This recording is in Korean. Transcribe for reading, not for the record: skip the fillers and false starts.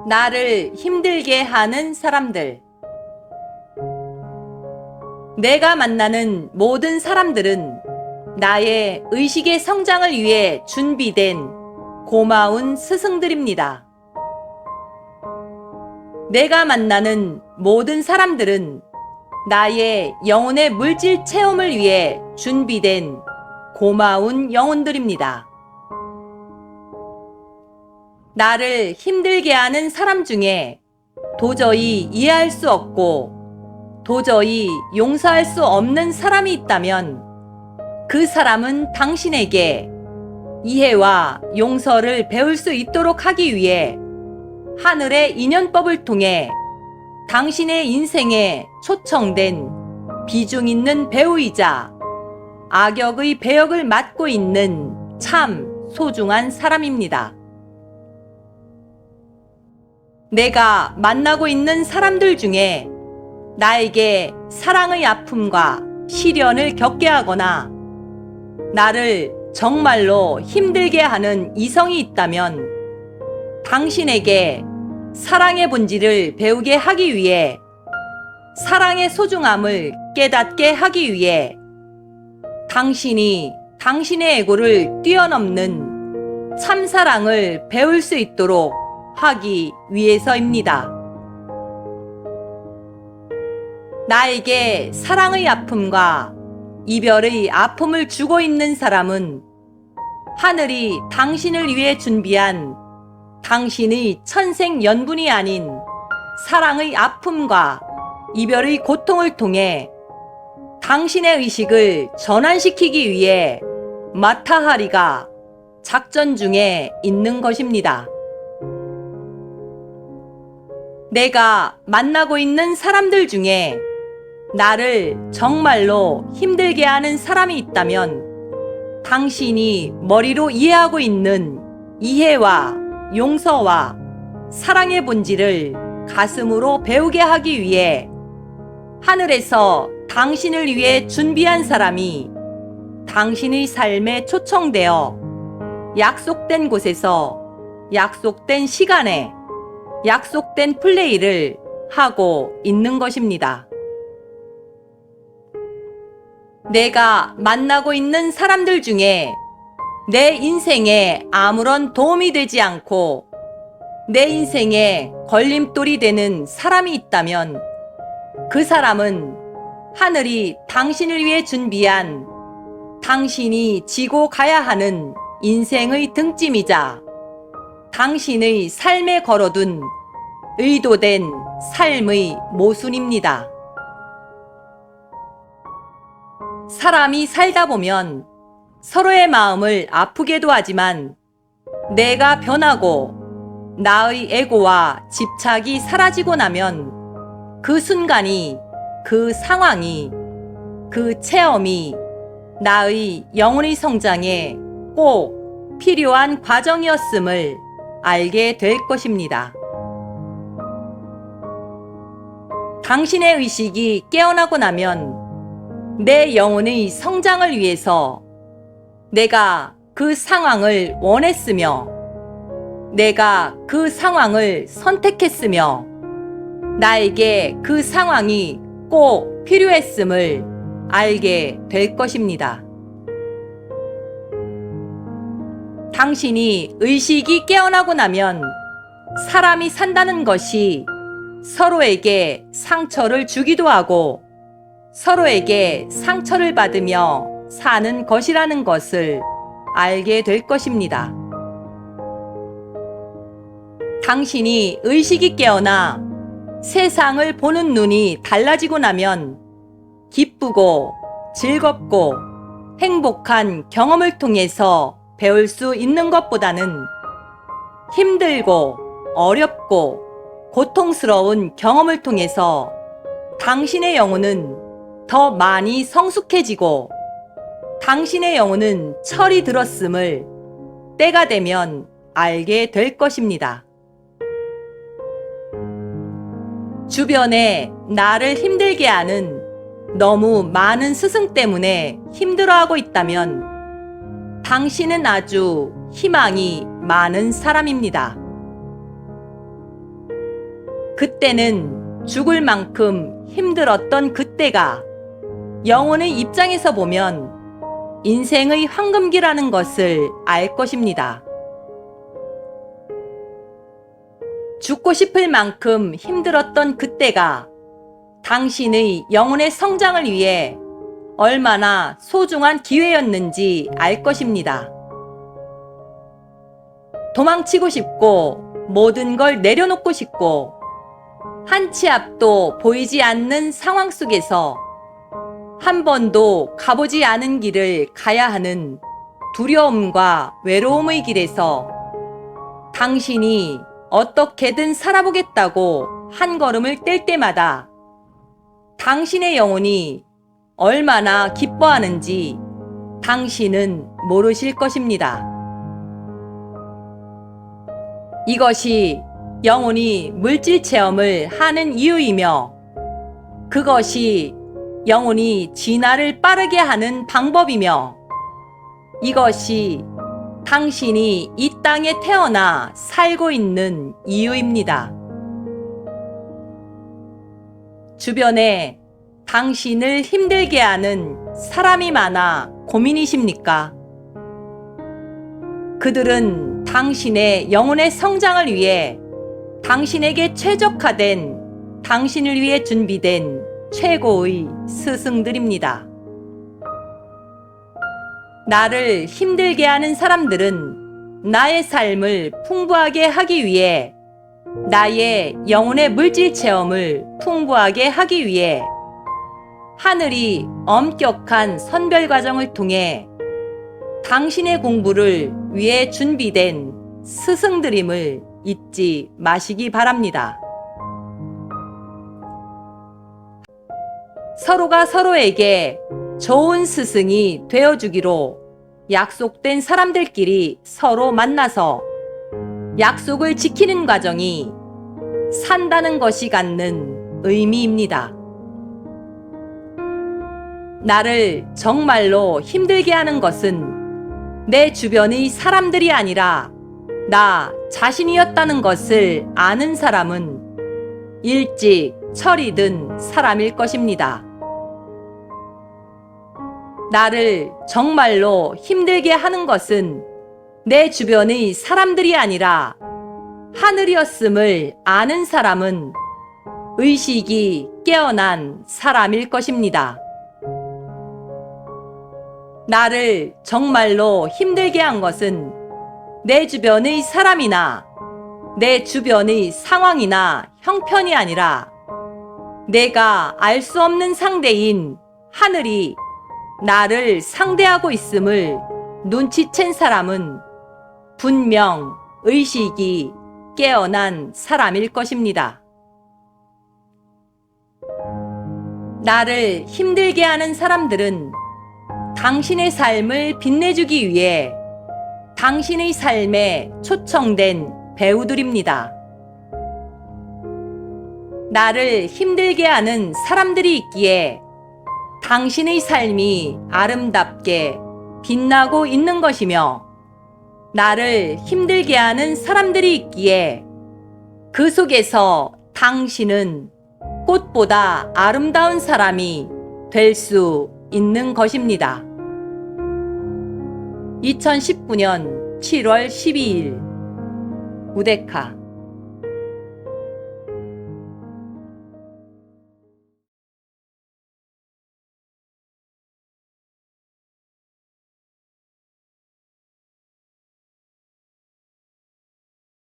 나를 힘들게 하는 사람들. 내가 만나는 모든 사람들은 나의 의식의 성장을 위해 준비된 고마운 스승들입니다. 내가 만나는 모든 사람들은 나의 영혼의 물질 체험을 위해 준비된 고마운 영혼들입니다. 나를 힘들게 하는 사람 중에 도저히 이해할 수 없고 도저히 용서할 수 없는 사람이 있다면 그 사람은 당신에게 이해와 용서를 배울 수 있도록 하기 위해 하늘의 인연법을 통해 당신의 인생에 초청된 비중 있는 배우이자 악역의 배역을 맡고 있는 참 소중한 사람입니다. 내가 만나고 있는 사람들 중에 나에게 사랑의 아픔과 시련을 겪게 하거나 나를 정말로 힘들게 하는 이성이 있다면 당신에게 사랑의 본질을 배우게 하기 위해 사랑의 소중함을 깨닫게 하기 위해 당신이 당신의 에고를 뛰어넘는 참사랑을 배울 수 있도록 하기 위해서입니다. 나에게 사랑의 아픔과 이별의 아픔을 주고 있는 사람은 하늘이 당신을 위해 준비한 당신의 천생연분이 아닌 사랑의 아픔과 이별의 고통을 통해 당신의 의식을 전환시키기 위해 마타하리가 작전 중에 있는 것입니다. 내가 만나고 있는 사람들 중에 나를 정말로 힘들게 하는 사람이 있다면 당신이 머리로 이해하고 있는 이해와 용서와 사랑의 본질을 가슴으로 배우게 하기 위해 하늘에서 당신을 위해 준비한 사람이 당신의 삶에 초청되어 약속된 곳에서 약속된 시간에 약속된 플레이를 하고 있는 것입니다. 내가 만나고 있는 사람들 중에 내 인생에 아무런 도움이 되지 않고 내 인생에 걸림돌이 되는 사람이 있다면 그 사람은 하늘이 당신을 위해 준비한 당신이 지고 가야 하는 인생의 등짐이자 당신의 삶에 걸어둔 의도된 삶의 모순입니다. 사람이 살다 보면 서로의 마음을 아프게도 하지만 내가 변하고 나의 에고와 집착이 사라지고 나면 그 순간이, 그 상황이, 그 체험이 나의 영혼의 성장에 꼭 필요한 과정이었음을 알게 될 것입니다. 당신의 의식이 깨어나고 나면 내 영혼의 성장을 위해서 내가 그 상황을 원했으며 내가 그 상황을 선택했으며 나에게 그 상황이 꼭 필요했음을 알게 될 것입니다. 당신이 의식이 깨어나고 나면 사람이 산다는 것이 서로에게 상처를 주기도 하고 서로에게 상처를 받으며 사는 것이라는 것을 알게 될 것입니다. 당신이 의식이 깨어나 세상을 보는 눈이 달라지고 나면 기쁘고 즐겁고 행복한 경험을 통해서 배울 수 있는 것보다는 힘들고 어렵고 고통스러운 경험을 통해서 당신의 영혼은 더 많이 성숙해지고 당신의 영혼은 철이 들었음을 때가 되면 알게 될 것입니다. 주변에 나를 힘들게 하는 너무 많은 스승 때문에 힘들어하고 있다면 당신은 아주 희망이 많은 사람입니다. 그때는 죽을 만큼 힘들었던 그때가 영혼의 입장에서 보면 인생의 황금기라는 것을 알 것입니다. 죽고 싶을 만큼 힘들었던 그때가 당신의 영혼의 성장을 위해 얼마나 소중한 기회였는지 알 것입니다. 도망치고 싶고 모든 걸 내려놓고 싶고 한 치 앞도 보이지 않는 상황 속에서 한 번도 가보지 않은 길을 가야 하는 두려움과 외로움의 길에서 당신이 어떻게든 살아보겠다고 한 걸음을 뗄 때마다 당신의 영혼이 얼마나 기뻐하는지 당신은 모르실 것입니다. 이것이 영혼이 물질 체험을 하는 이유이며 그것이 영혼이 진화를 빠르게 하는 방법이며 이것이 당신이 이 땅에 태어나 살고 있는 이유입니다. 주변에 당신을 힘들게 하는 사람이 많아 고민이십니까? 그들은 당신의 영혼의 성장을 위해 당신에게 최적화된 당신을 위해 준비된 최고의 스승들입니다. 나를 힘들게 하는 사람들은 나의 삶을 풍부하게 하기 위해 나의 영혼의 물질 체험을 풍부하게 하기 위해 하늘이 엄격한 선별 과정을 통해 당신의 공부를 위해 준비된 스승들임을 잊지 마시기 바랍니다. 서로가 서로에게 좋은 스승이 되어주기로 약속된 사람들끼리 서로 만나서 약속을 지키는 과정이 산다는 것이 갖는 의미입니다. 나를 정말로 힘들게 하는 것은 내 주변의 사람들이 아니라 나 자신이었다는 것을 아는 사람은 일찍 철이 든 사람일 것입니다. 나를 정말로 힘들게 하는 것은 내 주변의 사람들이 아니라 하늘이었음을 아는 사람은 의식이 깨어난 사람일 것입니다. 나를 정말로 힘들게 한 것은 내 주변의 사람이나 내 주변의 상황이나 형편이 아니라 내가 알 수 없는 상대인 하늘이 나를 상대하고 있음을 눈치챈 사람은 분명 의식이 깨어난 사람일 것입니다. 나를 힘들게 하는 사람들은 당신의 삶을 빛내주기 위해 당신의 삶에 초청된 배우들입니다. 나를 힘들게 하는 사람들이 있기에 당신의 삶이 아름답게 빛나고 있는 것이며 나를 힘들게 하는 사람들이 있기에 그 속에서 당신은 꽃보다 아름다운 사람이 될 수 있는 것입니다. 2019년 7월 12일 우데카